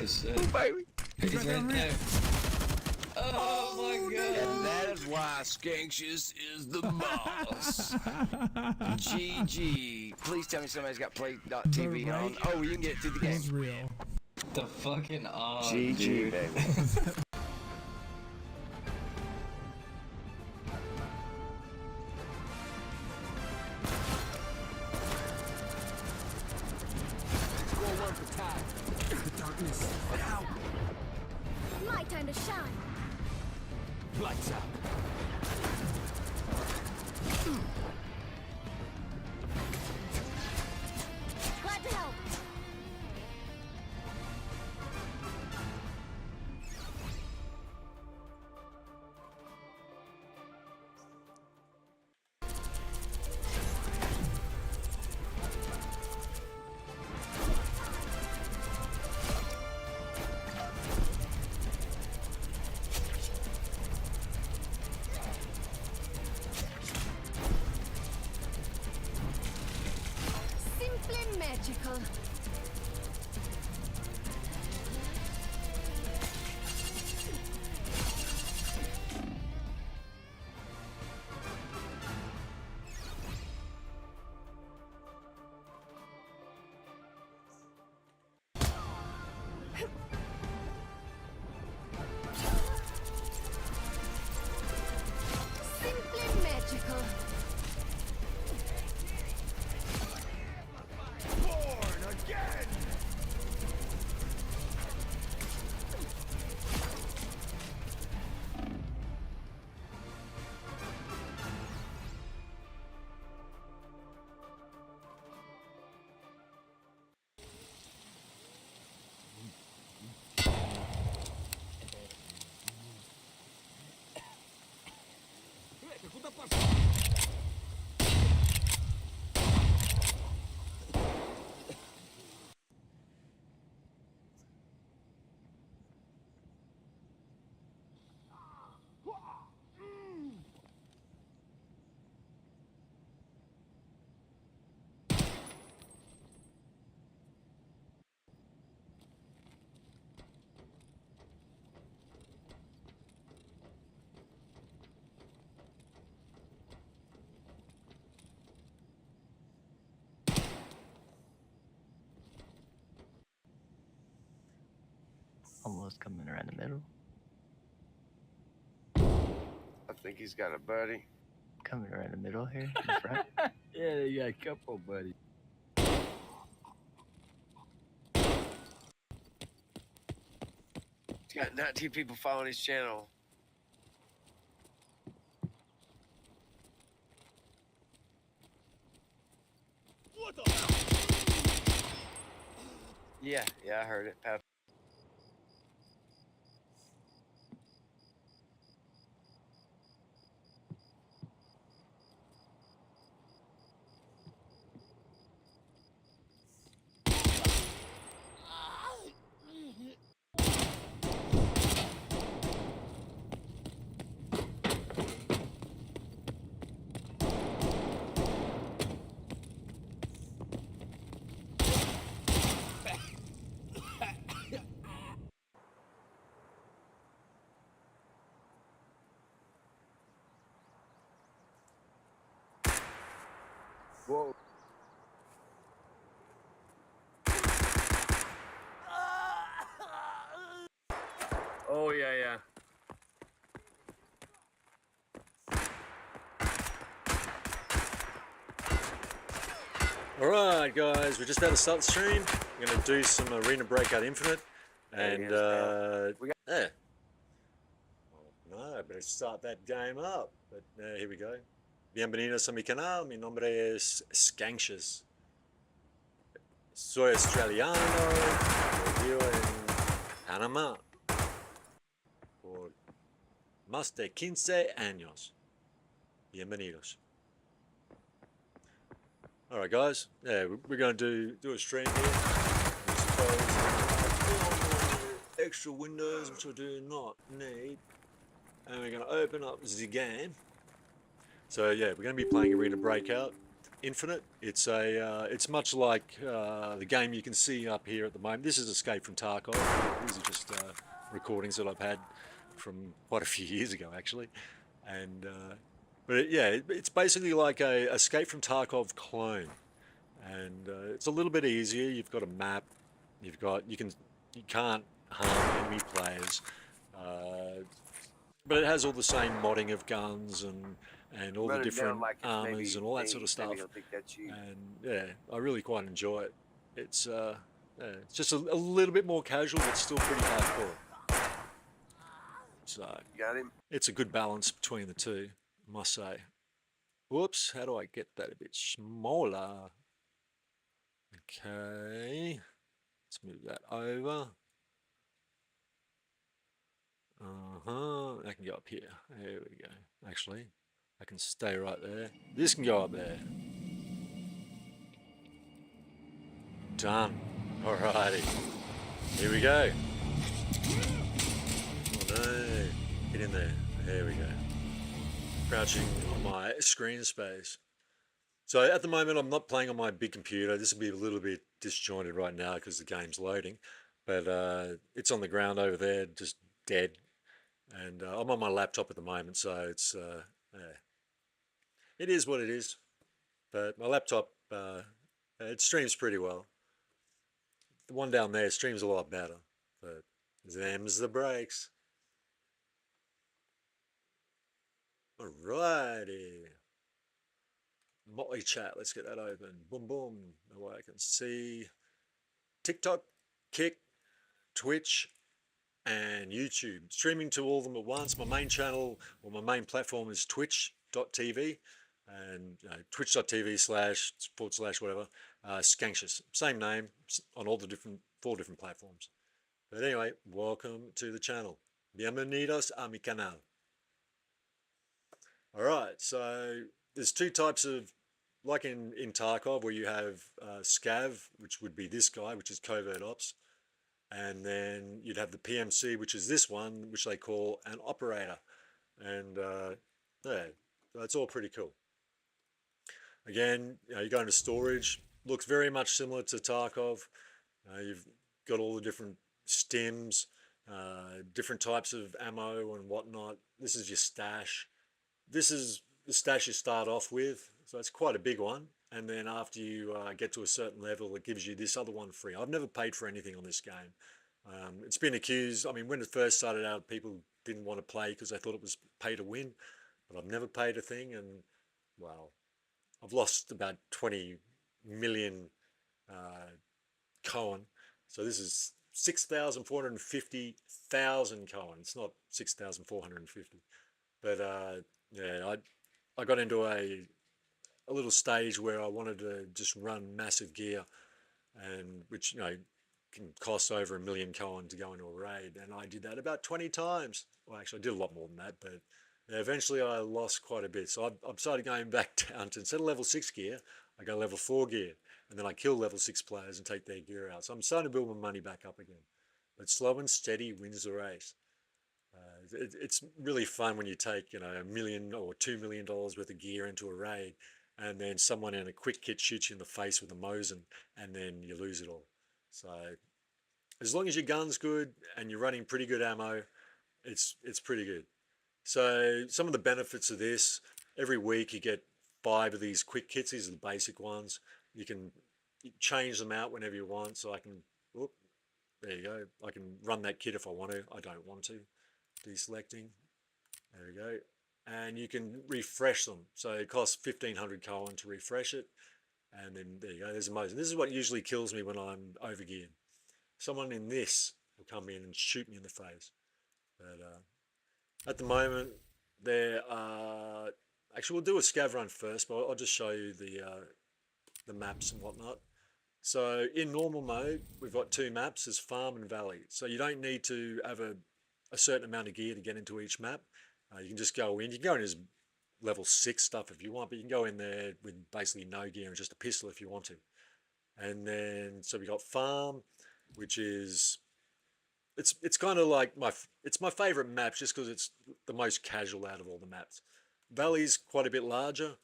Oh shit. Oh, baby. He's right there. Oh my god. And that is why Skanksious is the boss. GG. Please tell me somebody's got Play.tv The on. right Oh, you can get it through the is game. real. The fucking GG, dude. baby. My time to shine. Lights out. Glad to help. Simply magical. Simply magical. Born again! Куда пошел? Almost coming around the middle. I think he's got a buddy. Coming around the middle here in the front. Yeah, you got a couple, buddy. He's got 19 people following his channel. What the hell? Yeah, I heard it. Pap. Whoa. Oh, yeah. Alright guys, we're just about to start the stream. We're going to do some Arena Breakout Infinite. And, yeah. No, I better start that game up. But here we go. Bienvenidos a mi canal. Mi nombre es Skanksious. Soy australiano. Vivo en Panamá. Por más de 15 años. Bienvenidos. Alright guys, yeah, we're going to do a stream here. Extra windows, which I do not need. And we're going to open up the game. So yeah, we're going to be playing Arena Breakout. Infinite. It's a it's much like the game you can see up here at the moment. This is Escape from Tarkov. These are just recordings that I've had from quite a few years ago, actually. And it's basically like a Escape from Tarkov clone, and it's a little bit easier. You've got a map. You can't harm enemy players, but it has all the same modding of guns and all the Run it down different like it's armors maybe and all that sort of maybe stuff. he'll think that's you. And yeah, I really quite enjoy it. It's it's just a little bit more casual, but still pretty hardcore. So You got him? it's a good balance between the two, I must say. Whoops, how do I get that a bit smaller? Okay, let's move that over. I can go up here. There we go. Actually, I can stay right there. This can go up there. Done. Alrighty. Here we go. Oh no. Get in there. There we go. Crouching on my screen space. So at the moment I'm not playing on my big computer. This will be a little bit disjointed right now because the game's loading. But it's on the ground over there, just dead. And I'm on my laptop at the moment, so it's it is what it is. But my laptop it streams pretty well. The one down there streams a lot better, but them's the breaks. Alrighty. Motley chat, let's get that open. Boom, boom. The way I can see TikTok, Kick, Twitch, and YouTube. Streaming to all of them at once. My main channel, or my main platform is twitch.tv, and twitch.tv// whatever, Skanxious. Same name on all the four different platforms. But anyway, welcome to the channel. Bienvenidos a mi canal. Alright, so there's two types of, like in Tarkov, where you have Scav, which would be this guy, which is Covert Ops. And then you'd have the PMC, which is this one, which they call an operator. And yeah, that's all pretty cool. Again, you go into storage, looks very much similar to Tarkov. You've got all the different stims, different types of ammo and whatnot. This is your stash. This is the stash you start off with, so it's quite a big one. And then after you get to a certain level, it gives you this other one free. I've never paid for anything on this game. It's been accused, I mean, when it first started out, people didn't want to play because they thought it was pay to win. But I've never paid a thing, and, well, I've lost about 20 million Coin. So this is 6,450,000 Coin. It's not 6,450. But, yeah, I got into a little stage where I wanted to just run massive gear, and which, you know, can cost over 1 million Coin to go into a raid, and I did that about 20 times. Well, actually I did a lot more than that, but eventually I lost quite a bit. So I've started going back down to, instead of level 6 gear, I go level 4 gear, and then I kill level 6 players and take their gear out. So I'm starting to build my money back up again, but slow and steady wins the race. It's really fun when you take, you know, $1 million or $2 million worth of gear into a raid, and then someone in a quick kit shoots you in the face with a Mosin, and then you lose it all. So as long as your gun's good and you're running pretty good ammo, it's pretty good. So some of the benefits of this, every week you get 5 of these quick kits. These are the basic ones. You can change them out whenever you want. So I can, whoop, there you go. I can run that kit if I want to. I don't want to. Deselecting. There we go. And you can refresh them. So it costs 1,500 Coin to refresh it. And then there you go. There's a Mosin. This is what usually kills me when I'm overgeared. Someone in this will come in and shoot me in the face. But at the moment, there are... Actually, we'll do a scav run first, but I'll just show you the maps and whatnot. So in normal mode, we've got 2 maps. There's farm and valley. So you don't need to have a certain amount of gear to get into each map. You can just go in. You can go in as level 6 stuff if you want, but you can go in there with basically no gear and just a pistol if you want to. And then, so we got farm, which is, it's kind of like it's my favorite map just because it's the most casual out of all the maps. Valley's quite a bit larger,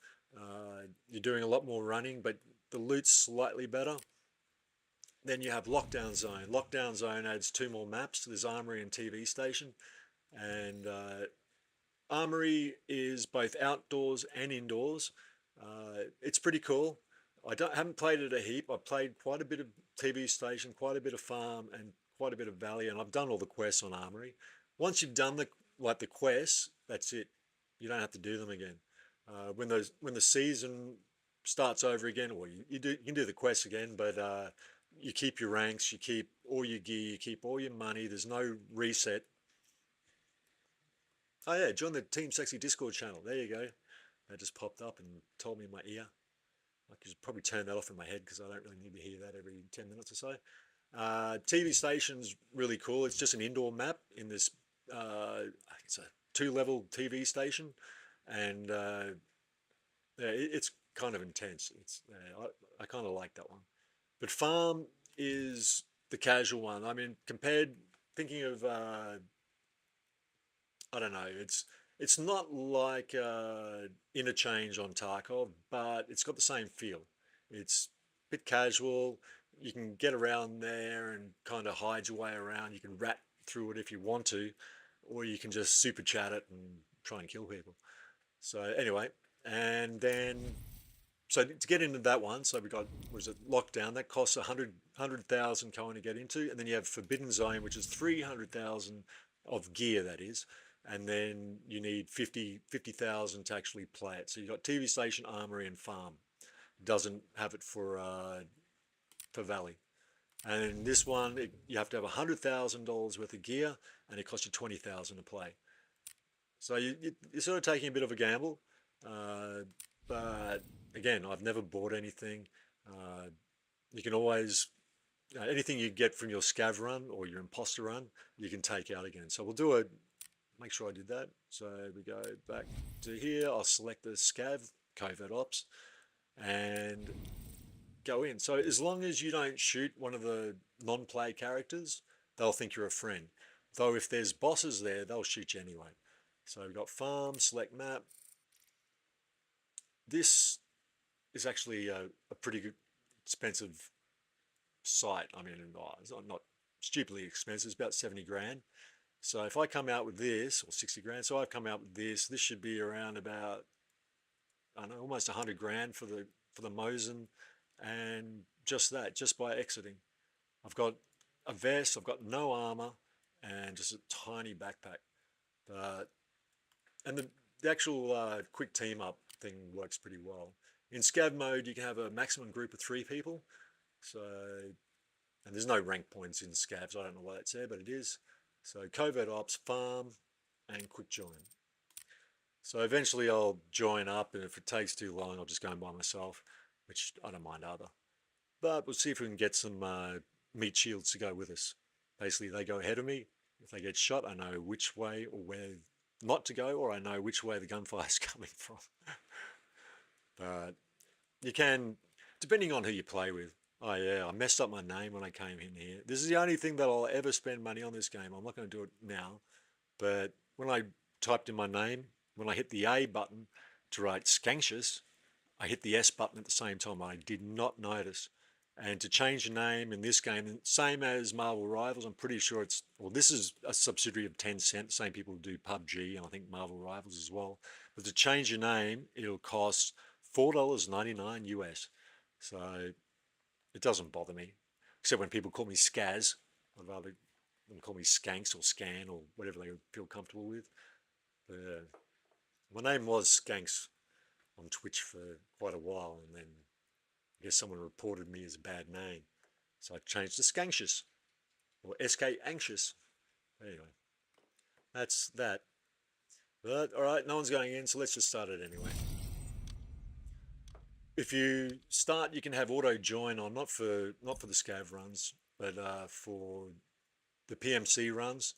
You're doing a lot more running, but the loot's slightly better. Then you have Lockdown Zone. Lockdown Zone adds 2 more maps. There's Armory and TV Station. And Armory is both outdoors and indoors. It's pretty cool. Haven't played it a heap. I've played quite a bit of TV Station, quite a bit of Farm, and quite a bit of Valley, and I've done all the quests on Armory. Once you've done the quests, that's it. You don't have to do them again. When the season starts over again, or you can do the quests again, but you keep your ranks, you keep all your gear, you keep all your money. There's no reset. Oh yeah, join the Team Sexy Discord channel. There you go. That just popped up and told me in my ear. I could probably turn that off in my head because I don't really need to hear that every 10 minutes or so. TV Station's really cool. It's just an indoor map in this, it's a 2-level TV station, and it's kind of intense. I kind of like that one. But Farm is the casual one. I mean, thinking of, I don't know, it's not like Interchange on Tarkov, but it's got the same feel. It's a bit casual. You can get around there and kind of hide your way around. You can rat through it if you want to, or you can just super chat it and try and kill people. So anyway, and then, so to get into that one, so we got, was it Lockdown? That costs 100,000 coin to get into. And then you have Forbidden Zone, which is 300,000 of gear, that is. And then you need 50,000 to actually play it. So you've got TV Station, Armory, and Farm. Doesn't have it for Valley. And in this one, you have to have $100,000 worth of gear, and it costs you 20,000 to play. So you're sort of taking a bit of a gamble. But again, I've never bought anything. You can always, anything you get from your scav run or your imposter run, you can take out again. So we'll do make sure I did that. So we go back to here. I'll select the scav, Covert Ops, and go in. So as long as you don't shoot one of the non-play characters, they'll think you're a friend. Though if there's bosses there, they'll shoot you anyway. So we've got Farm, select map. This is actually a pretty good, expensive site. I mean, it's not stupidly expensive. It's about 70 grand. So if I come out with this, or 60 grand, so I've come out with this should be around about, I don't know, almost 100 grand for the Mosin, and just that, just by exiting. I've got a vest, I've got no armor, and just a tiny backpack. And the actual quick team up thing works pretty well. In scav mode, you can have a maximum group of 3 people. So, and there's no rank points in scavs. I don't know why that's there, but it is. So Covert Ops, Farm, and quick join. So eventually I'll join up, and if it takes too long, I'll just go in by myself, which I don't mind either. But we'll see if we can get some meat shields to go with us. Basically, they go ahead of me. If they get shot, I know which way or where not to go, or I know which way the gunfire is coming from. But you can, depending on who you play with. Oh yeah, I messed up my name when I came in here. This is the only thing that I'll ever spend money on this game. I'm not going to do it now. But when I typed in my name, when I hit the A button to write Skanxious, I hit the S button at the same time. I did not notice. And to change your name in this game, same as Marvel Rivals, I'm pretty sure it's, well, this is a subsidiary of Tencent. Same people do PUBG and I think Marvel Rivals as well. But to change your name, it'll cost $4.99 US. So it doesn't bother me, except when people call me Skaz. I'd rather them call me Skanks or Scan or whatever they feel comfortable with. But, my name was Skanks on Twitch for quite a while, and then I guess someone reported me as a bad name, so I changed to Skanxious or SK Anxious. Anyway, that's that. But all right, no one's going in, so let's just start it anyway. If you start, you can have auto join on, not for the scav runs, but for the PMC runs,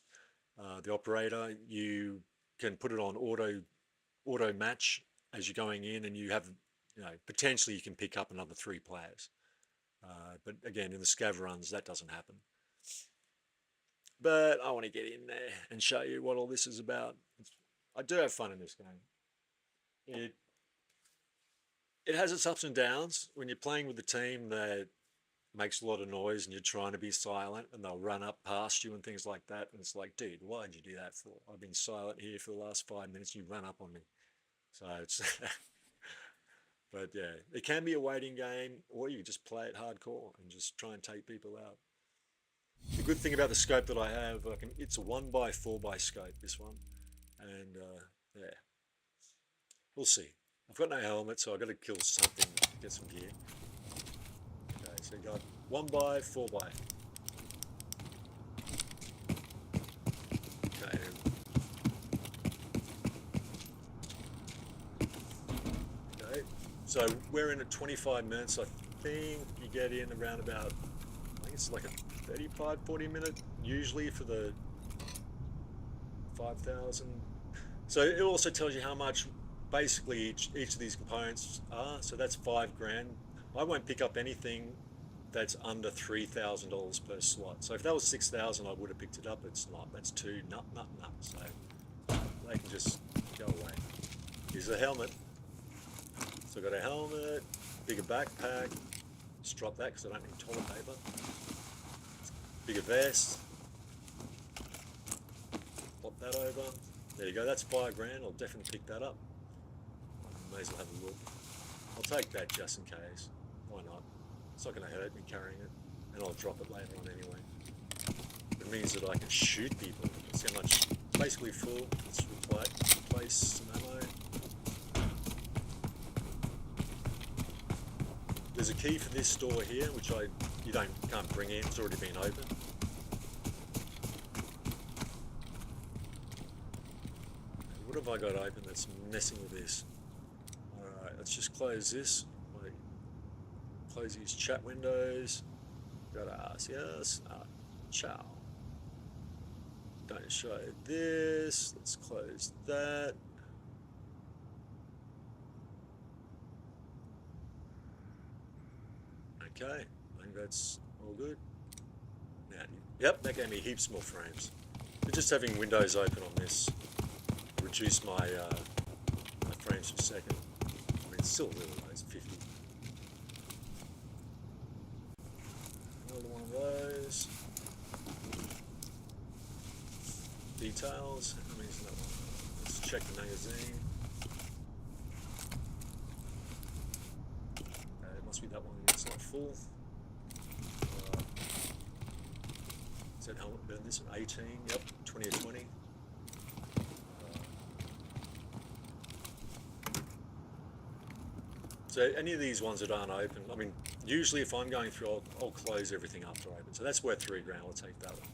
the operator, you can put it on auto match as you're going in, and you have, potentially you can pick up another 3 players. But again, in the scav runs, that doesn't happen. But I want to get in there and show you what all this is about. I do have fun in this game. it has its ups and downs. When you're playing with a team that makes a lot of noise and you're trying to be silent and they'll run up past you and things like that, and it's like, dude, why'd you do that for? I've been silent here for the last 5 minutes, you run up on me. So it's but yeah, it can be a waiting game, or you just play it hardcore and just try and take people out. The good thing about the scope that I have, it's a 1x4x scope, this one, and yeah, we'll see. I've got no helmet, so I've got to kill something to get some gear. Okay, so you got 1x4x. Okay. Okay, so we're in at 25 minutes. I think you get in around about, I think it's like a 35, 40 minute usually for the 5,000. So it also tells you how much basically each of these components are. So that's $5 grand. I won't pick up anything that's under $3,000 per slot. So if that was 6,000, I would have picked it up. It's not. That's two. Nut. So they can just go away. Here's a helmet. So I've got a helmet, bigger backpack. Just drop that because I don't need toilet paper. Bigger vest. Pop that over. There you go. That's $5 grand. I'll definitely pick that up. May as well have a look. I'll take that just in case. Why not? It's not going to hurt me carrying it, and I'll drop it later on anyway. It means that I can shoot people. See how much? Basically full. Let's replace some ammo. There's a key for this store here, which you can't bring in. It's already been opened. What have I got open that's messing with this? Alright, let's just close this. Close these chat windows. Gracias. Ciao. Don't show this. Let's close that. Okay, I think that's all good. Now, yep, that gave me heaps more frames. But just having windows open on this reduced my frames per second. I mean, it's still really low, it's 50. Another one of those. Details. I mean, it's another one. Let's check the magazine. It must be that one. It's not full. Is that helmet burn this one? 18. Yep. 20 or 20. So any of these ones that aren't open, I mean, usually if I'm going through, I'll close everything after open. So that's worth $3 grand. I'll take that one.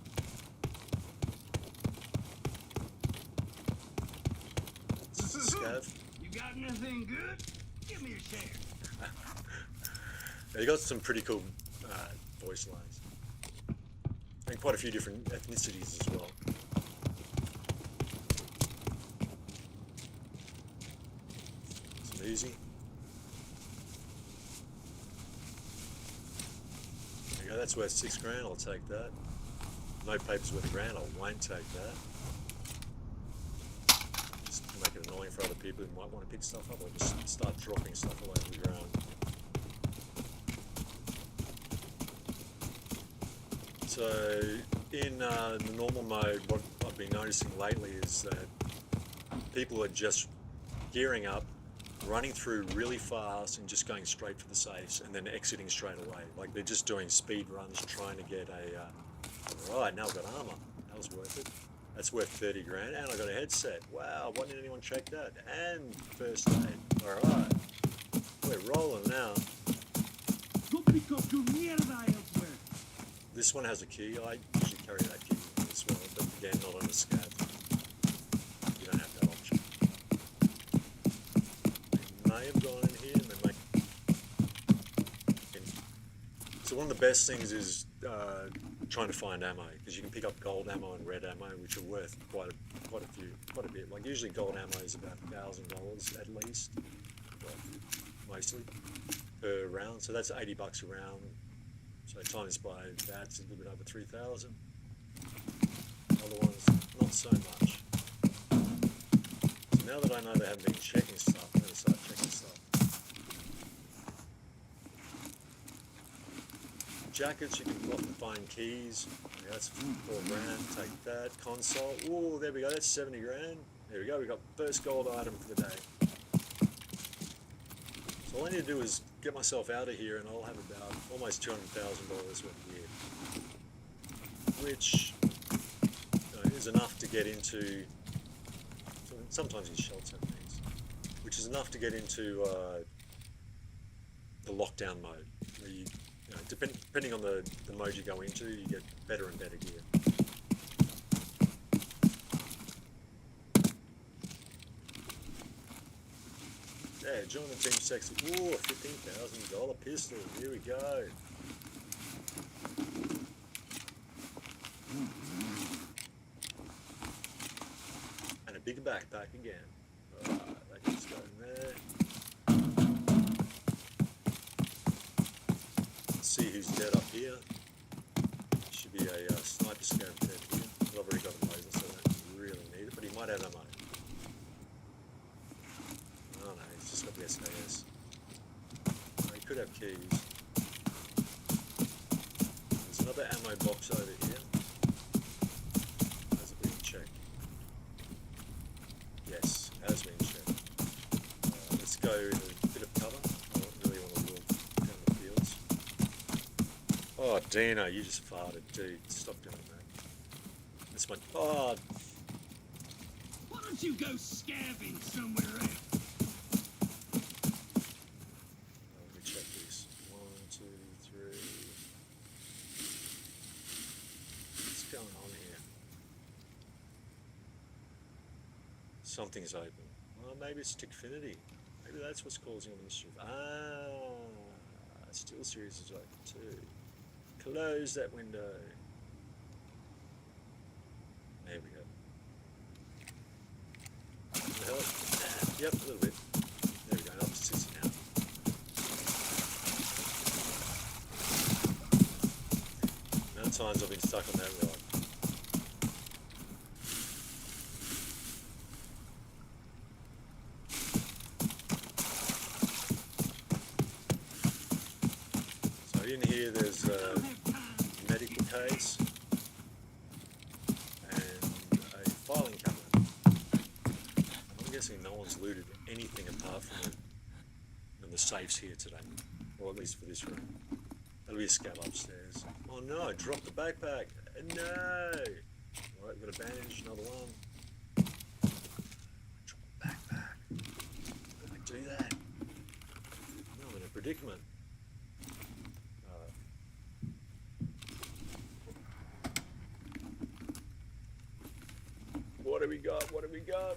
Scav. You got anything good? Give me a share. Now, you got some pretty cool voice lines, and quite a few different ethnicities as well. Some easy. There you go. That's worth $6 grand. I'll take that. No papers worth $1 grand. I won't take that. Just to make it annoying for other people who might want to pick stuff up, or just start dropping stuff all over the ground. So in the normal mode, what I've been noticing lately is that people are just gearing up, running through really fast and just going straight for the safes and then exiting straight away. Like they're just doing speed runs trying to get a, right, now I've got armor. That was worth it. That's worth 30 grand, and I got a headset. Wow, why didn't anyone check that? And first aid. All right, we're rolling now. This one has a key. I usually carry that key as well, but again, not on a scav. You don't have that option. They may have gone in here and they may. So one of the best things is trying to find ammo, because you can pick up gold ammo and red ammo, which are worth quite a bit. Like usually gold ammo is about $1,000 at least, well, mostly per round. So that's $80 a round. So times by that's a little bit over 3,000. Other ones, not so much. So now that I know they haven't been checking stuff, I'm going to start checking stuff. jackets, you can often find keys. Yeah, that's 4 grand. Take that. Console. Oh, there we go. That's 70 grand. There we go. We got first gold item for the day. So all I need to do is get myself out of here, and I'll have about almost $200,000 worth of gear, which is enough to get into. Sometimes these shots have things, which is enough to get into the lockdown mode, where you know, depending on the mode you go into, you get better and better gear. Yeah, join the team sexy. Ooh, a $15,000 pistol. Here we go. And a bigger backpack again. Alright, that can just go in there. Let's see who's dead up here. Should be a sniper scope dead here. I've already got a laser, so I don't really need it, but he might have ammo. Oh no, he's just got the SKS. Oh, he could have keys. There's another ammo box over here. Has it been checked? Yes, it has been checked. Let's go in a bit of cover. I don't really want to walk down the fields. Oh, Dino, you just farted, dude. Stop doing that. That's my... Oh, Why don't you go scabbing somewhere else? let me check these. 1, 2, 3. What's going on here? Something's open. Well, maybe it's Tickfinity. Maybe that's what's causing all the mischief. Steel Series is open too. Close that window. There we go. The hell? Yep, a little bit. There we go, up to 60 now. Amount of times I've been stuck on that ride. So in here there's a medical case and a filing cabinet. I'm guessing no one's looted anything apart from the safes here today, or at least for this room. There'll be a scab upstairs. Oh no, I dropped the backpack. No! Alright, we've got a bandage, another one. Drop the backpack. How did I do that? No, I'm in a predicament. What do we got? What do we got?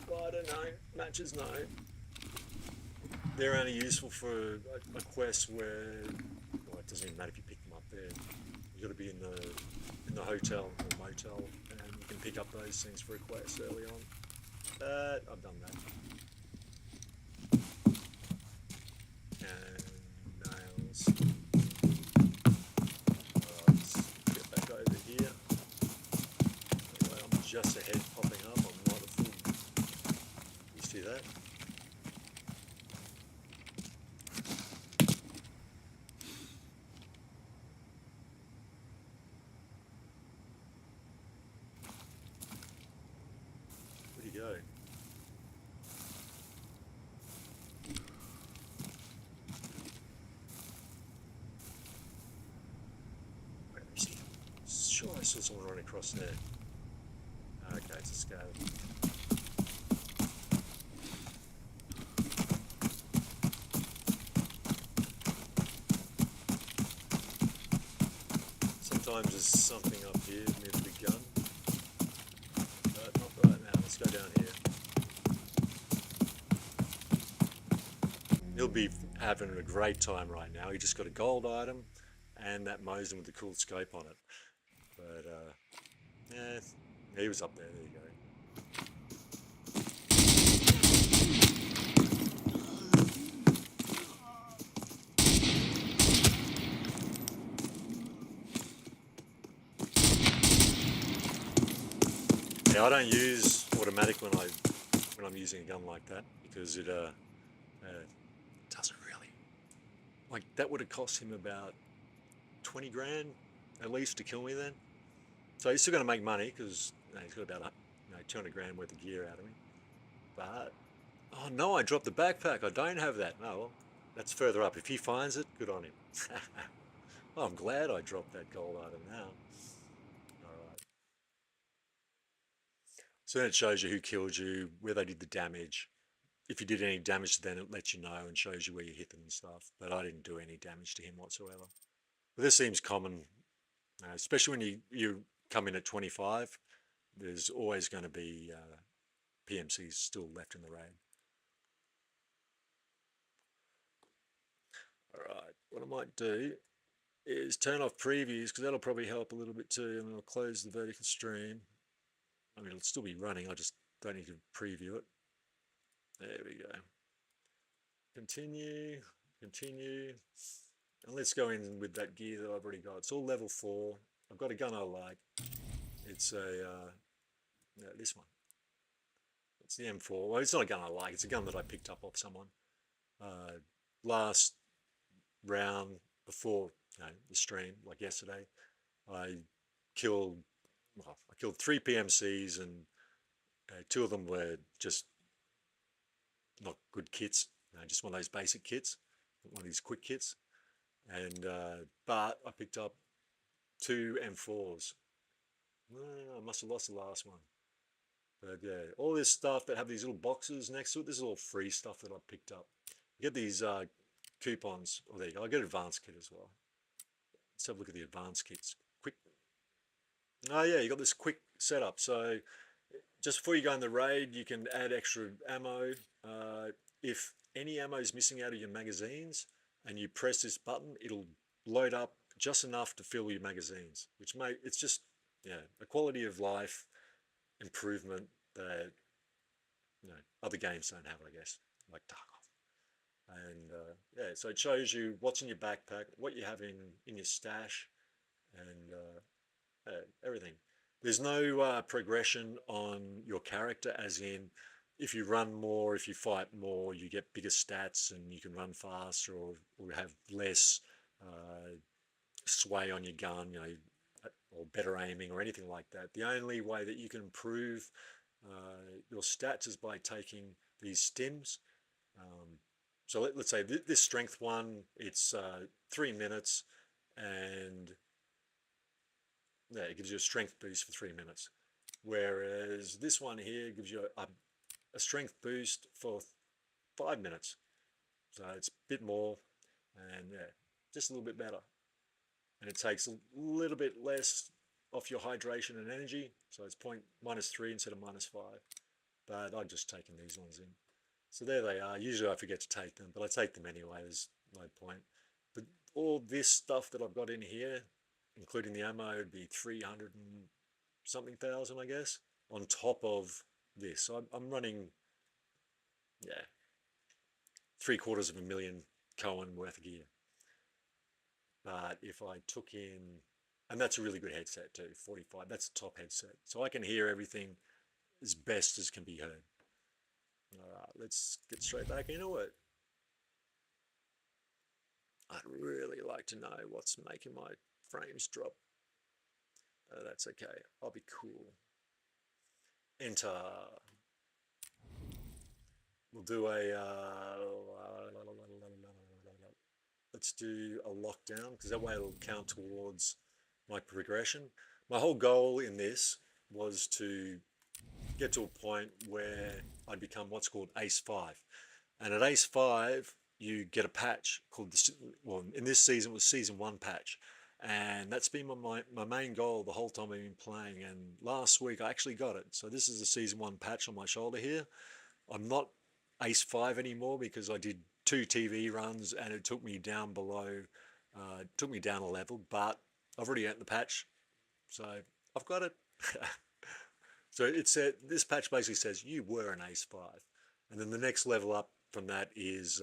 Oh, I don't know. Matches, no. They're only useful for a quest where, well, it doesn't even matter if you pick them up there. You've got to be in the hotel or motel, and you can pick up those things for a quest early on. But I've done that. And nails. Let's get back over here. Anyway, I'm just a head popping up. I'm not a full. You see that? Where'd he go? Where is he? Sure, I saw someone run across there. Okay, it's a scab. Sometimes there's something up here near the big gun. But not right now. Let's go down here. He'll be having a great time right now. He just got a gold item and that Mosin with the cool scope on it. But yeah, he was up there. There you go. Yeah, I don't use automatic when I'm using a gun like that because it doesn't really, like, that would have cost him about 20 grand at least to kill me then. So he's still going to make money because he's got about 200 grand worth of gear out of me. But, oh no, I dropped the backpack. I don't have that. Oh, well, that's further up. If he finds it, good on him. Well, I'm glad I dropped that gold item now. Alright. So then it shows you who killed you, where they did the damage. If you did any damage, then it lets you know and shows you where you hit them and stuff. But I didn't do any damage to him whatsoever. But this seems common, especially when you come in at 25. There's always going to be PMCs still left in the raid. Alright, what I might do is turn off previews because that'll probably help a little bit too, and I'll close the vertical stream. I mean, it'll still be running, I just don't need to preview it. There we go. Continue, continue. And let's go in with that gear that I've already got. It's all level 4. I've got a gun I like. It's this one. It's the M4. Well, it's not a gun I like. It's a gun that I picked up off someone. Last round before the stream, like yesterday, I killed 3 PMCs, and 2 of them were just not good kits. Just one of those basic kits, one of these quick kits. And but I picked up 2 M4s. I must have lost the last one. But yeah, all this stuff that have these little boxes next to it, this is all free stuff that I picked up. You get these coupons. Oh, there you go. I get an advanced kit as well. Let's have a look at the advanced kits. Quick. Oh yeah, you got this quick setup. So just before you go in the raid, you can add extra ammo. If any ammo is missing out of your magazines and you press this button, it'll load up just enough to fill your magazines, which it's just a quality of life improvement that other games don't have, I guess, like Tarkov. And yeah, so it shows you what's in your backpack, what you have in your stash, and everything. There's no progression on your character, as in if you run more, if you fight more, you get bigger stats and you can run faster or have less sway on your gun, or better aiming or anything like that. The only way that you can improve your stats is by taking these stims. So let's say this strength one, it's 3 minutes, and it gives you a strength boost for 3 minutes. Whereas this one here gives you a strength boost for 5 minutes. So it's a bit more, and just a little bit better. And it takes a little bit less off your hydration and energy. So it's -3 instead of -5. But I've just taken these ones in. So there they are. Usually I forget to take them, but I take them anyway. There's no point. But all this stuff that I've got in here, including the ammo, would be 300 and something thousand, I guess, on top of this. So I'm running, 750,000 Cohen worth of gear. But if I took in, and that's a really good headset too, 45, that's a top headset. So I can hear everything as best as can be heard. All right, let's get straight back into it. I'd really like to know what's making my frames drop. That's okay, I'll be cool. Enter. We'll do let's do a lockdown, because that way it'll count towards my progression. My whole goal in this was to get to a point where I'd become what's called Ace 5. And at Ace 5, you get a patch called, in this season it was Season 1 patch. And that's been my main goal the whole time I've been playing. And last week I actually got it. So this is the Season 1 patch on my shoulder here. I'm not Ace 5 anymore because I did 2 TV runs and it took me down below, took me down a level, but I've already earned the patch, so I've got it. So it said, this patch basically says you were an Ace 5, and then the next level up from that is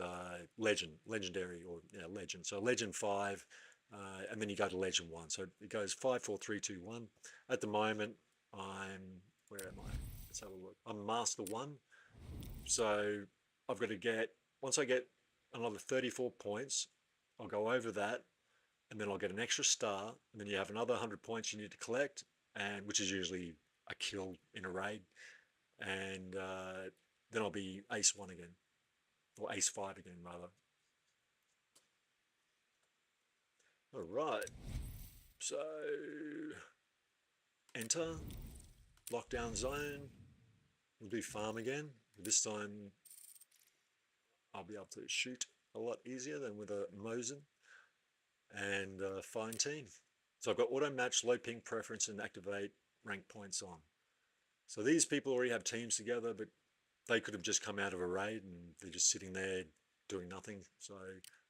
legendary, or legend. So Legend 5, and then you go to Legend 1. So it goes 5, 4, 3, 2, 1. At the moment, where am I? Let's have a look. I'm Master 1. So I've got to get, once I get another 34 points, I'll go over that, and then I'll get an extra star, and then you have another 100 points you need to collect, and which is usually a kill in a raid, and then I'll be ace 1 again, or ace 5 again rather. All right, so enter lockdown zone. We'll do farm again, but this time I'll be able to shoot a lot easier than with a Mosin, and fine team. So I've got auto match, low ping preference, and activate rank points on. So these people already have teams together, but they could have just come out of a raid and they're just sitting there doing nothing. So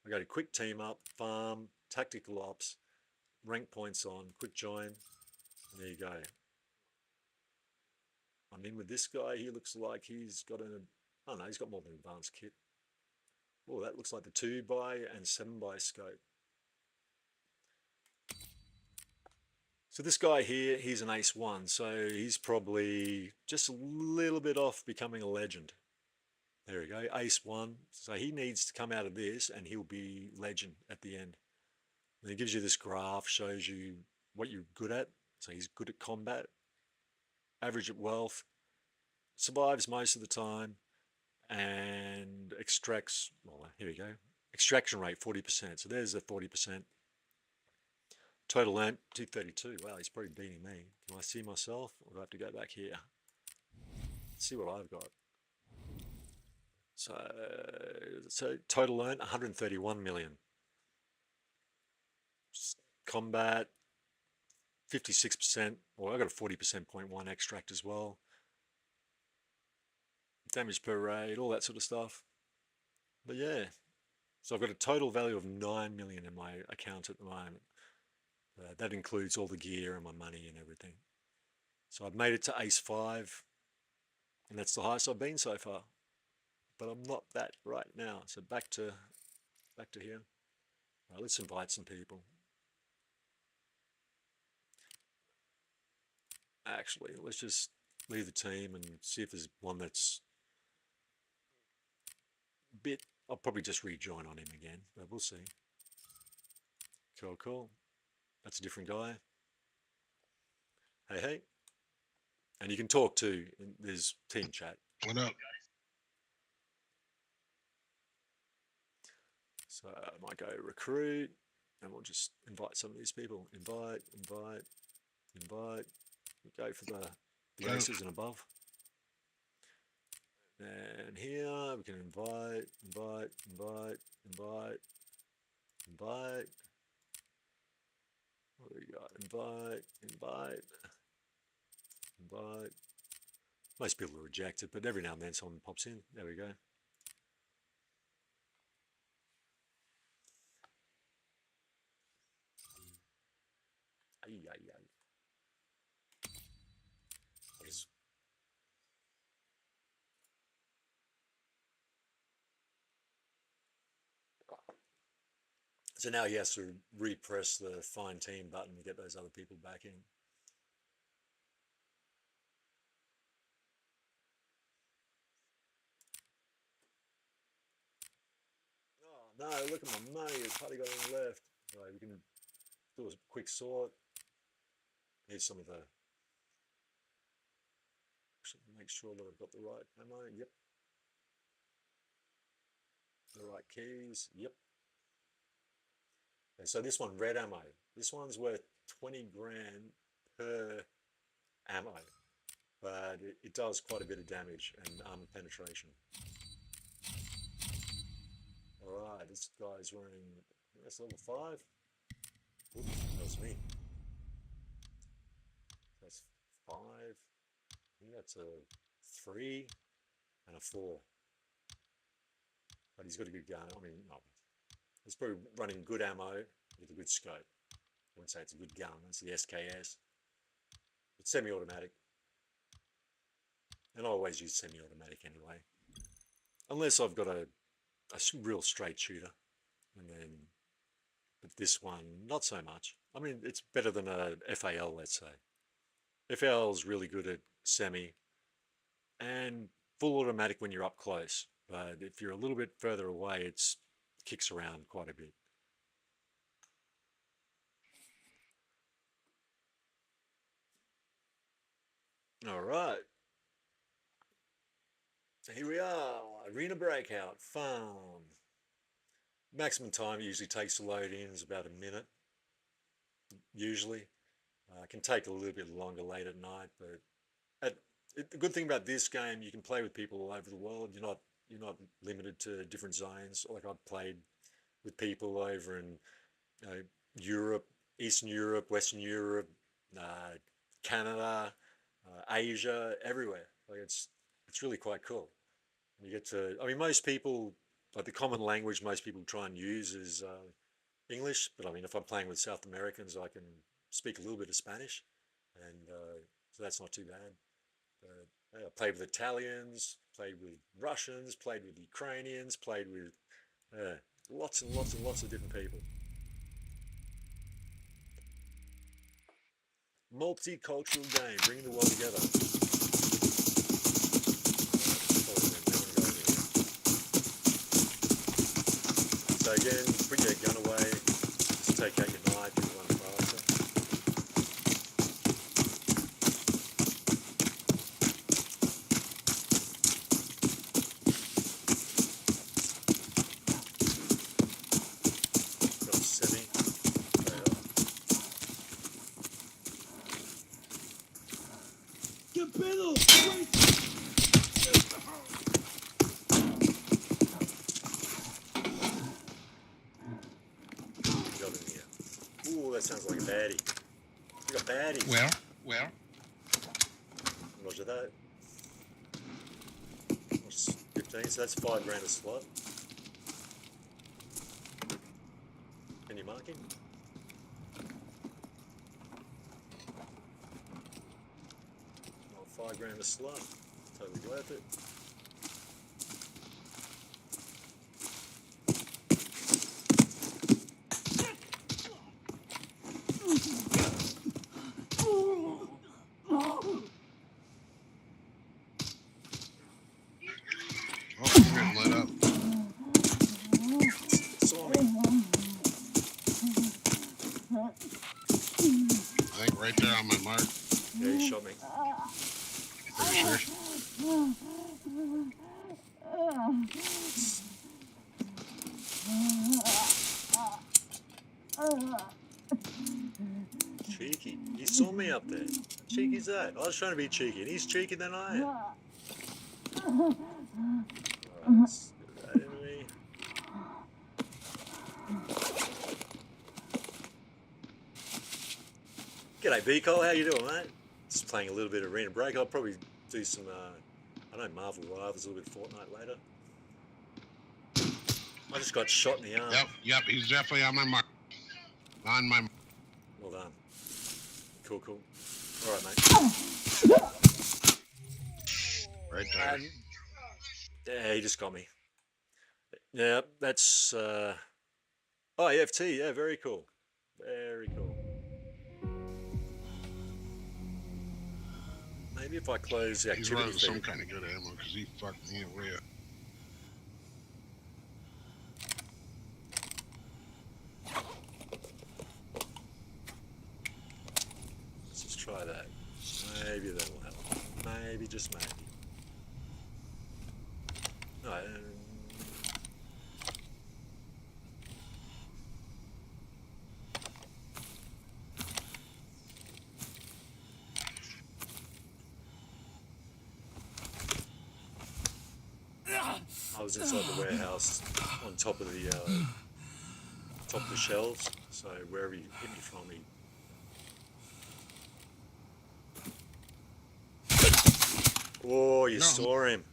I go to quick team up, farm, tactical ops, rank points on, quick join, and there you go. I'm in with this guy. He looks like he's got an, oh no, he's got more than an advanced kit. Oh, that looks like the 2x and 7x scope. So this guy here, he's an ace 1, so he's probably just a little bit off becoming a legend. There we go, ace 1. So he needs to come out of this and he'll be legend at the end. And it gives you this graph, shows you what you're good at. So he's good at combat, average at wealth, survives most of the time, and extracts, well, here we go, extraction rate 40%. So there's the 40%. Total earned 232. Wow, he's probably beating me. Can I see myself, or do I have to go back here? Let's see what I've got. So total earned 131 million. Combat 56%. Well, I got a 40% 0.1 extract as well. Damage per raid, all that sort of stuff. But yeah, so I've got a total value of 9 million in my account at the moment. That includes all the gear and my money and everything. So I've made it to ace 5, and that's the highest I've been so far. But I'm not that right now. So back to here. Right, let's invite some people. Actually, let's just leave the team and see if there's one that's a bit. I'll probably just rejoin on him again, but we'll see. Cool, cool. That's a different guy. Hey, hey. And you can talk too. There's team chat. What up? So I might go recruit, and we'll just invite some of these people. Invite, invite, invite. We go for the aces and above. And here we can invite, invite, invite, invite, invite. What do we got? Invite, invite, invite. Most people reject it, but every now and then someone pops in. There we go. Ay, ay, ay. What is... So now he has to repress the find team button to get those other people back in. Oh no, look at my money, it's hardly got any left. Right, we can do a quick sort. Here's some of the, make sure that I've got the right ammo. Yep. The right keys. Yep. And so this one, red ammo. This one's worth 20 grand per ammo, but it does quite a bit of damage and armor penetration. All right, this guy's wearing, that's level 5. Oops, that was me. That's 5. I think that's a 3 and a 4. But he's got a good gun. I mean, no, it's probably running good ammo with a good scope. I wouldn't say it's a good gun. It's the SKS. It's semi-automatic. And I always use semi-automatic anyway. Unless I've got a real straight shooter. And then, but this one, not so much. I mean, it's better than a FAL, let's say. FAL is really good at semi and full automatic when you're up close. But if you're a little bit further away, it's kicks around quite a bit. All right. So here we are. Arena Breakout. Fun. Maximum time it usually takes to load in is about a minute. Usually. It can take a little bit longer late at night, but the good thing about this game, you can play with people all over the world. You're not limited to different zones. Like I've played with people over in Europe, Eastern Europe, Western Europe, Canada, Asia, everywhere. Like it's really quite cool. You get to. I mean, most people like the common language most people try and use is English. But I mean, if I'm playing with South Americans, I can speak a little bit of Spanish, and so that's not too bad. I played with Italians, played with Russians, played with Ukrainians, played with lots and lots and lots of different people. Multicultural game, bringing the world together. So again, put your gun away, just take out your knife, you run faster. Got a semi. ¿Qué pedo? Got in here. Ooh, that sounds like a baddie. We got baddies. Where? Roger that. What's 15, so that's $5 grand a slot. Can you mark him? Well, $5 grand a slot. Totally worth it. Oh, I'm getting lit up. Saw me. I think right there on my mark. Yeah, he shot me. Pretty sure. Cheeky. He saw me up there. How cheeky's that? I was trying to be cheeky, and he's cheekier than I am. Alright, let's get that into me. G'day, Beacol. How you doing, mate? Just playing a little bit of Arena Break. I'll probably do some, I don't know, Marvel Rivals, a little bit of Fortnite later. I just got shot in the arm. Yep, he's definitely on my mark. On my mark. Well done. Cool. All right, mate. Right there. Yeah, he just got me. Yeah, that's oh, EFT. Yeah, very cool. Very cool. Maybe if I close the He's activity running some feed. kind of good ammo because he fucked me away. Let's just try that. Maybe that'll help. Maybe, just maybe. No, I was inside the warehouse on top of the shelves, so wherever he hit me from, he. Oh, you No. saw him.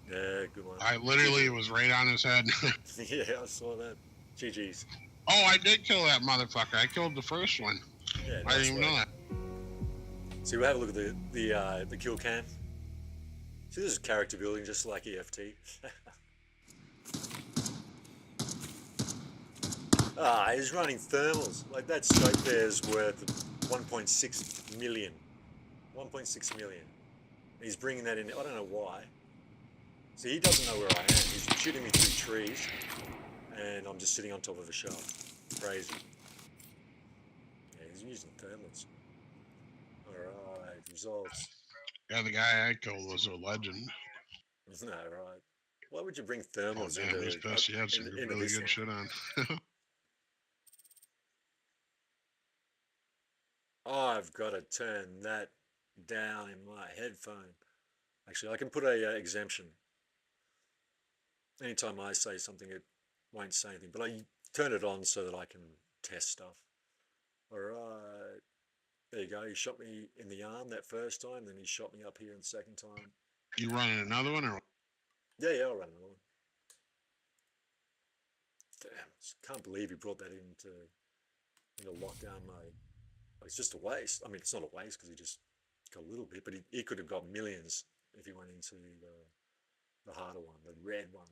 Yeah, good one. I literally was right on his head. Yeah, I saw that. GG's. Oh, I did kill that motherfucker. I killed the first one. Yeah, I didn't even know that. So we'll have a look at the kill cam. See, this is character building, just like EFT. He's running thermals. Like that scope there is worth 1.6 million. 1.6 million. He's bringing that in. I don't know why. So he doesn't know where I am. He's shooting me through trees, and I'm just sitting on top of a shelf. Crazy. Yeah, he's using thermals. All right, results. Yeah, the guy I killed was a legend. No, right. Why would you bring Oh thermals damn, he's pissed. He had some into really this good one? shit on. I've got to turn that down in my headphone. Actually, I can put a exemption. Anytime I say something, it won't say anything, but I turn it on so that I can test stuff. All right. There you go. He shot me in the arm that first time, then he shot me up here the second time. You running another one or? Yeah, I'll run another one. Damn, can't believe he brought that into lockdown mode. It's just a waste. I mean, it's not a waste because he just got a little bit, but he could have got millions if he went into the harder one, the red one.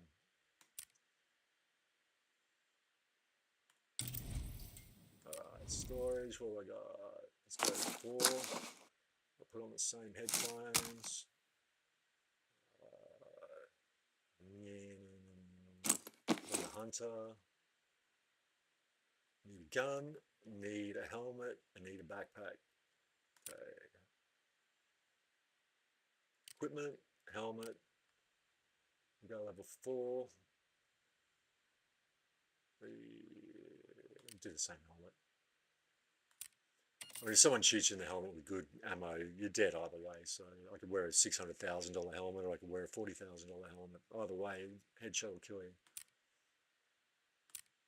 Alright, storage, what have I got? Let's go to 4. I'll put on the same headphones. Need a hunter. Need a gun. Need a helmet. I need a backpack. Okay. Equipment, helmet. We go level 4. Do the same helmet. I mean, if someone shoots you in the helmet with good ammo, you're dead either way. So I could wear a $600,000 helmet, or I could wear a $40,000 helmet. Either way, headshot will kill you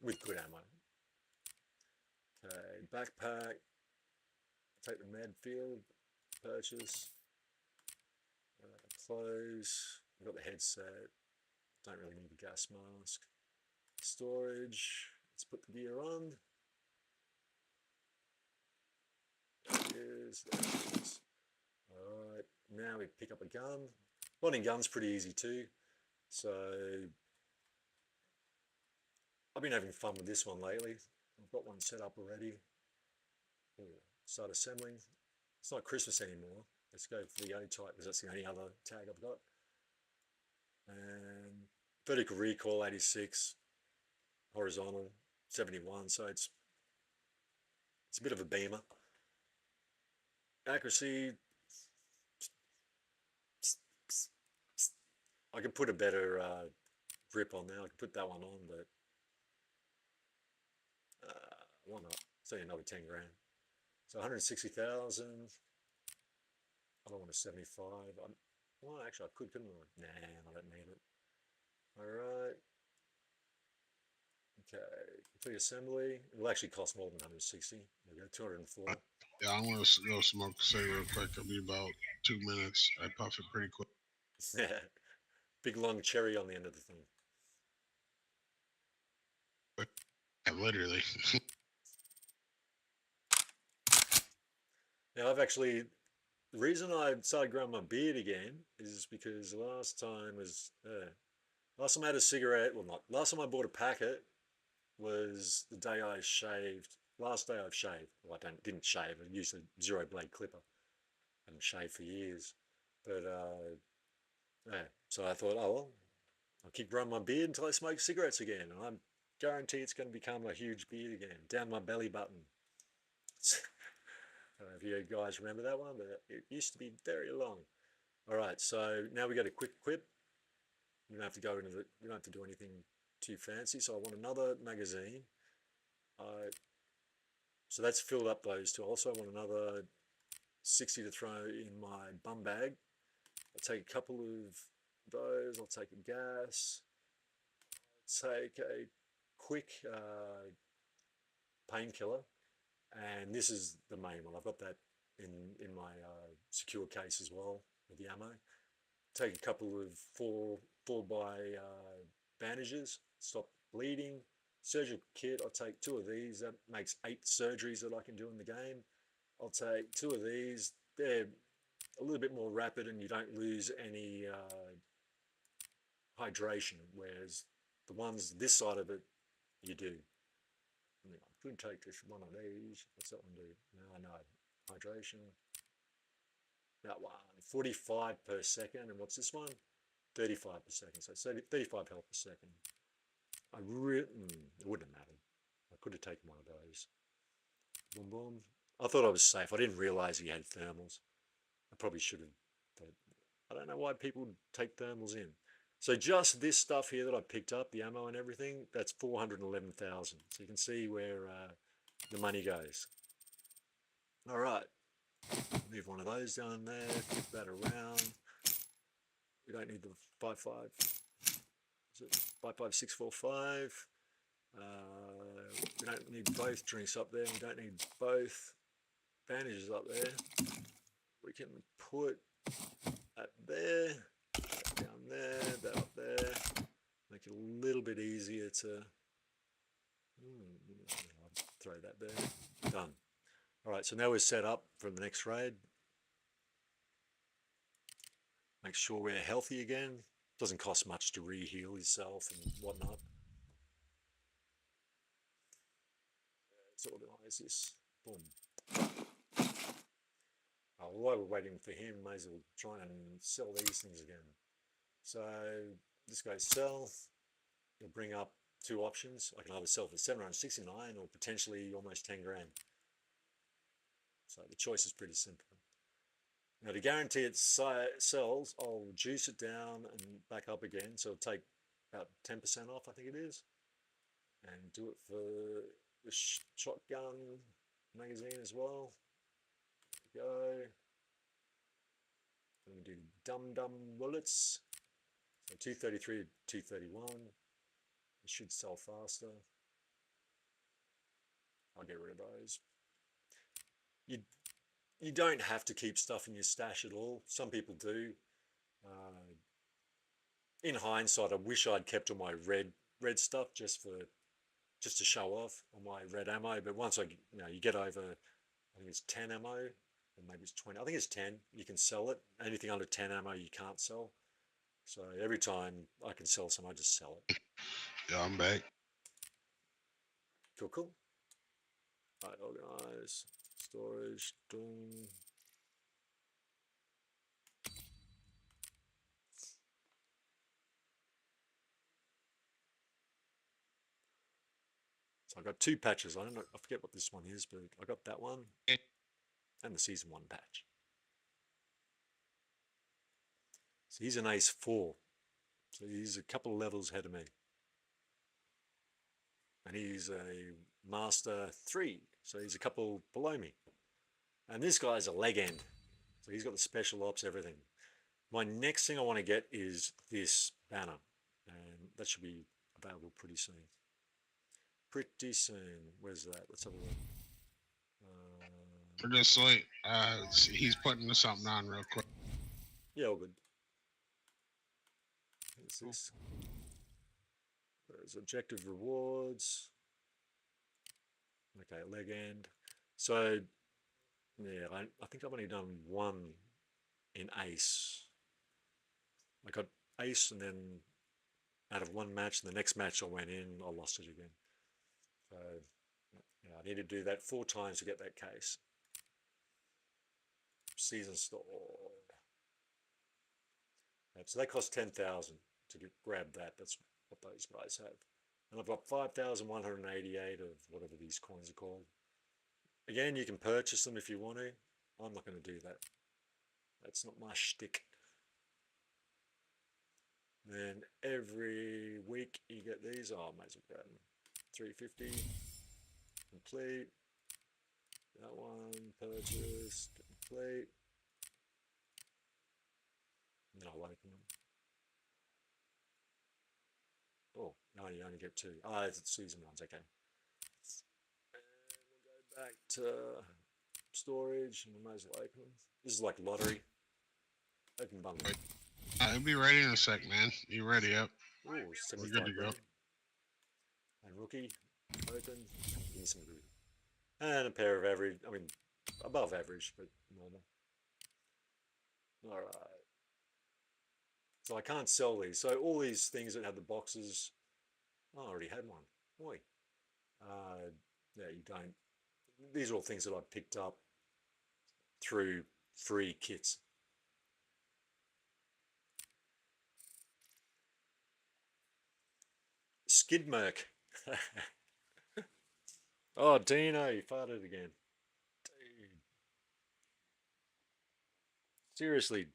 with good ammo. Okay, backpack. Take the med field. Purchase. Clothes. I've got the headset. Don't really need a gas mask. Storage. Let's put the gear on. There it is. Alright, now we pick up a gun. Loading guns pretty easy too. So I've been having fun with this one lately. I've got one set up already. Start assembling. It's not Christmas anymore. Let's go for the O-type because that's the only other tag I've got. And vertical recoil 86, horizontal 71, so it's a bit of a beamer. Accuracy, I could put a better grip on there. I could put that one on, but why not? It's only another 10 grand. So 160,000. I don't want a 75. Well, actually, I could, couldn't I? Nah, I don't need it. All right. Okay, complete assembly. It will actually cost more than 160. There we go, 204. Yeah, I'm gonna go smoke a cigarette real quick. It'll be about 2 minutes. I puff it pretty quick. Yeah, big long cherry on the end of the thing. Yeah, literally. Now, I've actually, the reason I started growing my beard again is because last time I had a cigarette, well, not, last time I bought a packet was the day I shaved, last day I've shaved. Well, I didn't shave, I used a 0-blade clipper. I haven't shaved for years. But, yeah, so I thought, oh, well, I'll keep growing my beard until I smoke cigarettes again. And I guarantee it's going to become a huge beard again, down my belly button. I don't know if you guys remember that one, but it used to be very long. All right, so now we got a quick equip. You don't have to go into the, you don't have to do anything too fancy. So I want another magazine. So that's filled up those two. Also, I want another 60 to throw in my bum bag. I'll take a couple of those. I'll take a gas. I'll take a quick painkiller. And this is the main one. I've got that in my secure case as well with the ammo. Take a couple of 4x bandages, stop bleeding. Surgical kit, I'll take 2 of these. That makes 8 surgeries that I can do in the game. I'll take 2 of these. They're a little bit more rapid and you don't lose any hydration, whereas the ones this side of it, you do. I could take this one of these. What's that one do? No, hydration. That one, 45 per second. And what's this one? 35 per second. So 35 health per second. It wouldn't have mattered. I could have taken one of those. Boom, boom. I thought I was safe. I didn't realise he had thermals. I probably should have. But I don't know why people take thermals in. So just this stuff here that I picked up, the ammo and everything, that's 411,000. So you can see where the money goes. All right, move one of those down there, flip that around. We don't need the 55. Is it 55645? We don't need both drinks up there. We don't need both bandages up there. We can put that there, that down there, that up there. Make it a little bit easier to I'll throw that there. Done. All right, so now we're set up for the next raid. Make sure we're healthy again. Doesn't cost much to re-heal yourself and whatnot. Let's organize this. Boom. While we're waiting for him, may as well try and sell these things again. So this goes sell. It'll bring up two options. I can either sell for 769 or potentially almost 10 grand. So the choice is pretty simple. Now to guarantee it sells, I'll reduce it down and back up again. So it'll take about 10% off, I think it is. And do it for the shotgun magazine as well. There we go. Then we do dum-dum bullets. So 233 to 231. It should sell faster. I'll get rid of those. You don't have to keep stuff in your stash at all. Some people do. In hindsight, I wish I'd kept all my red stuff just to show off on my red ammo. But once you get over, I think it's 10 ammo, or maybe it's 20. I think it's 10. You can sell it. Anything under 10 ammo, you can't sell. So every time I can sell some, I just sell it. Yeah, I'm back. Cool, cool. All right, organize. Storage, done. So I got two patches. I forget what this one is, but I got that one and the season 1 patch. So he's an ace 4. So he's a couple of levels ahead of me. And he's a master 3. So he's a couple below me. And this guy's a leg end. So he's got the special ops, everything. My next thing I want to get is this banner. And that should be available pretty soon. Pretty soon. Where's that? Let's have a look. We're just wait. He's putting something on real quick. Yeah, all good. What's this? There's objective rewards. Okay, leg end. So, yeah, I think I've only done one in ace. I got ace, and then out of one match, and the next match I went in, I lost it again. So, yeah, I need to do that 4 times to get that case. Season store. Yep, so that costs 10,000 to grab that. That's what those guys have. And I've got 5,188 of whatever these coins are called. Again, you can purchase them if you want to. I'm not going to do that. That's not my shtick. Then every week you get these. Oh, I might as well grab them. 350. Complete. That one. Purchase. Complete. And then I'll open them. Oh, no, you only get 2. Ah, it's season 1s, okay. And we'll go back to storage, and we might as well open them. This is like lottery. Open bundle. It'll be ready in a sec, man. You ready up? Ooh, We're good to go. And rookie, open, give me some good. And a pair of average, I mean, above average, but normal. Alright. So I can't sell these. So all these things that have the boxes, oh, I already had one. Boy. Yeah, you don't. These are all things that I picked up through free kits. Skidmerk. Oh, Dino, you farted again. Dude. Seriously.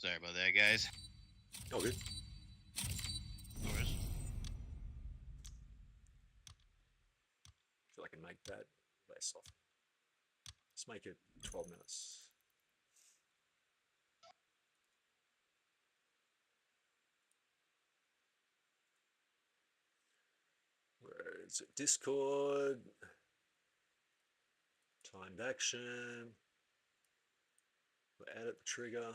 Sorry about that, guys. Oh, good. No worries. Feel I can make that less often. Let's make it 12 minutes. Where is it? Discord. Timed action. We'll edit the trigger.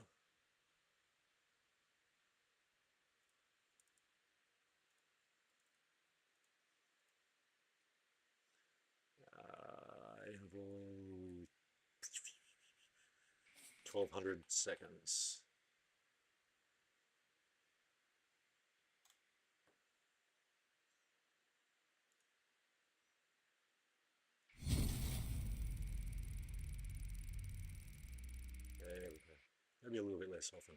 Interval 1200 seconds. There we go. Maybe a little bit less often.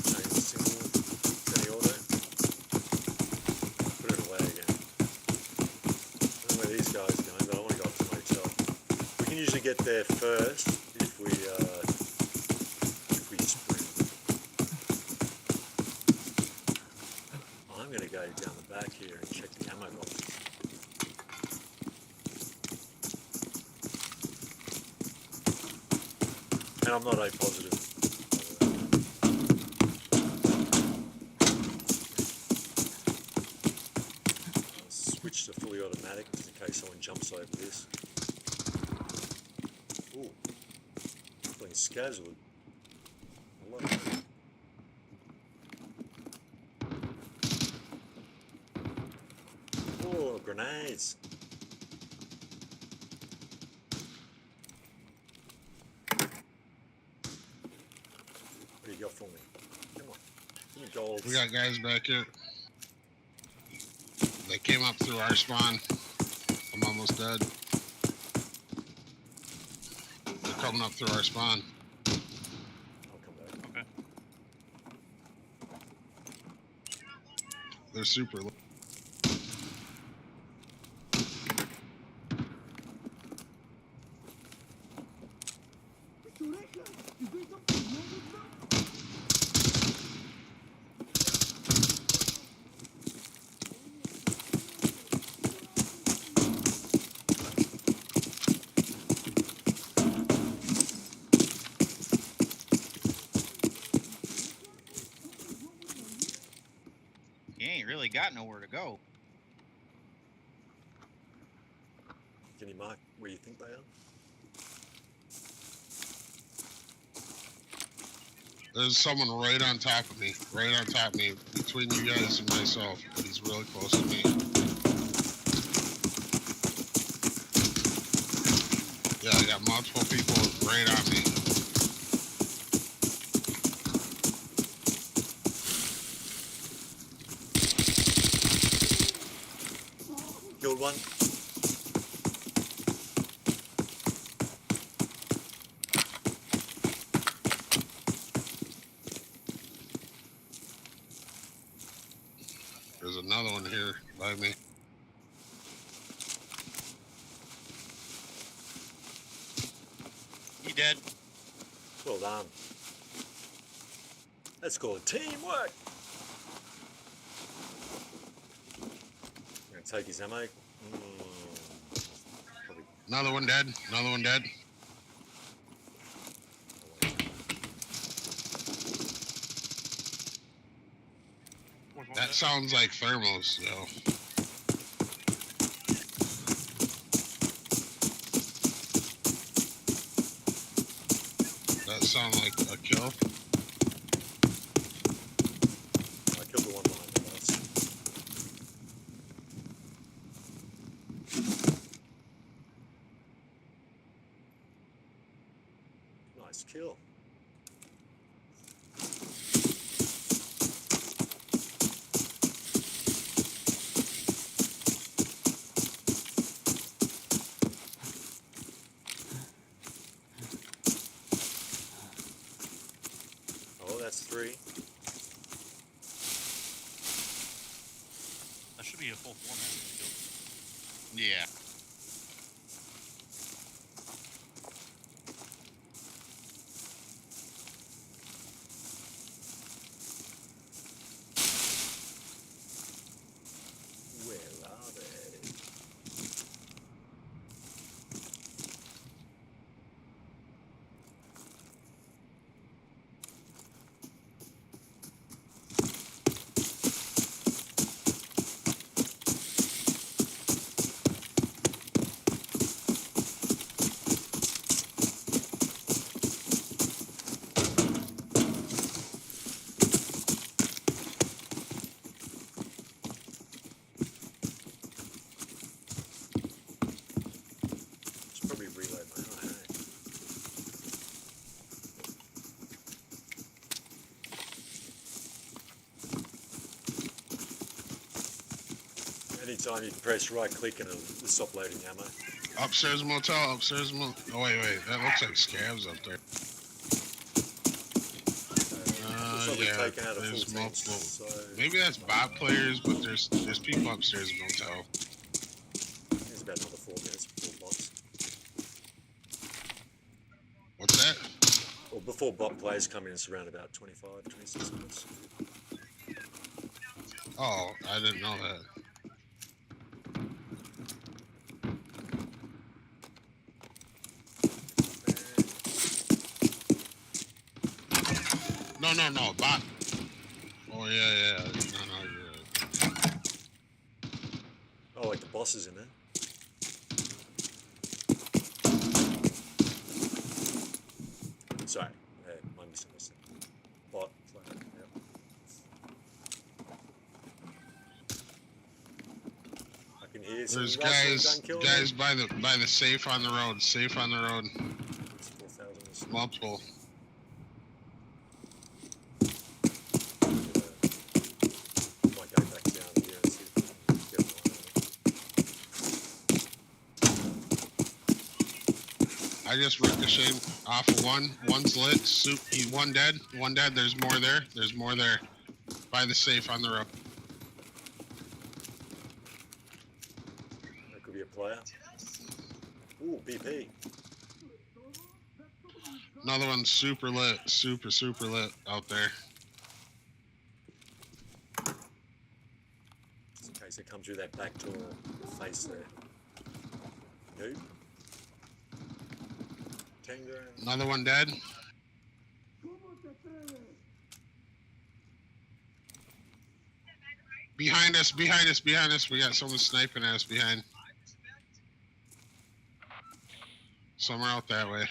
Change the symbol to the auto. Put it away again. I don't know where these guys are going, but I want to go up to my hotel. We can usually get there first if we sprint. I'm going to go down the back here and check the ammo box. And I'm not A positive. I'll switch to fully automatic just in case someone jumps over this. Ooh, feeling scazzled. I love that. Oh, grenades. What do you got for me? Come on. Give me gold. We got guys back here. They came up through our spawn. I'm almost dead. They're coming up through our spawn. I'll come back. Okay. They're super low. You ain't really got nowhere to go. Can you mark where you think they are? There's someone right on top of me. Right on top of me. Between you guys and myself. He's really close to me. Yeah, I got multiple people right on me. Killed one. There's another one here by me. You dead? Well done. That's called teamwork. I'm gonna take his ammo. Probably. Another one dead. Another one dead. That sounds like thermos, yo. That sounds like a kill. I killed the one behind the bus. Nice kill. Oh, that's 3. That should be a full 4 man. Yeah. Anytime you press right click and it'll stop loading ammo. Upstairs motel, upstairs motel. Oh, wait, that looks like scabs up there. Looks like we've Yeah, taken out a full there's team, multiple. so Maybe that's bot players, but there's people upstairs in motel. it's about another 4 minutes before bots. What's that? Well, before bot players come in, it's around about 25, 26 minutes. Oh, I didn't know that. No, bot. Oh, yeah. No, you're right. Oh, like the boss is in there. Sorry, my misunderstanding. Bot player, yep. I can hear some There's rustling, guys don't kill by the safe on the road. Safe on the road. It's 4,000 or something. Multiple. Might go back down here and see if we can get one. I just ricocheted off of one. One's lit. One dead. One dead. There's more there. There's more there. By the safe on the road. That could be a player. Ooh, BP. Another one's super lit. Super lit out there. Just in case they come through that back door face there. Nope. Tango. Another one dead. Behind us. We got someone sniping at us behind. Somewhere out that way.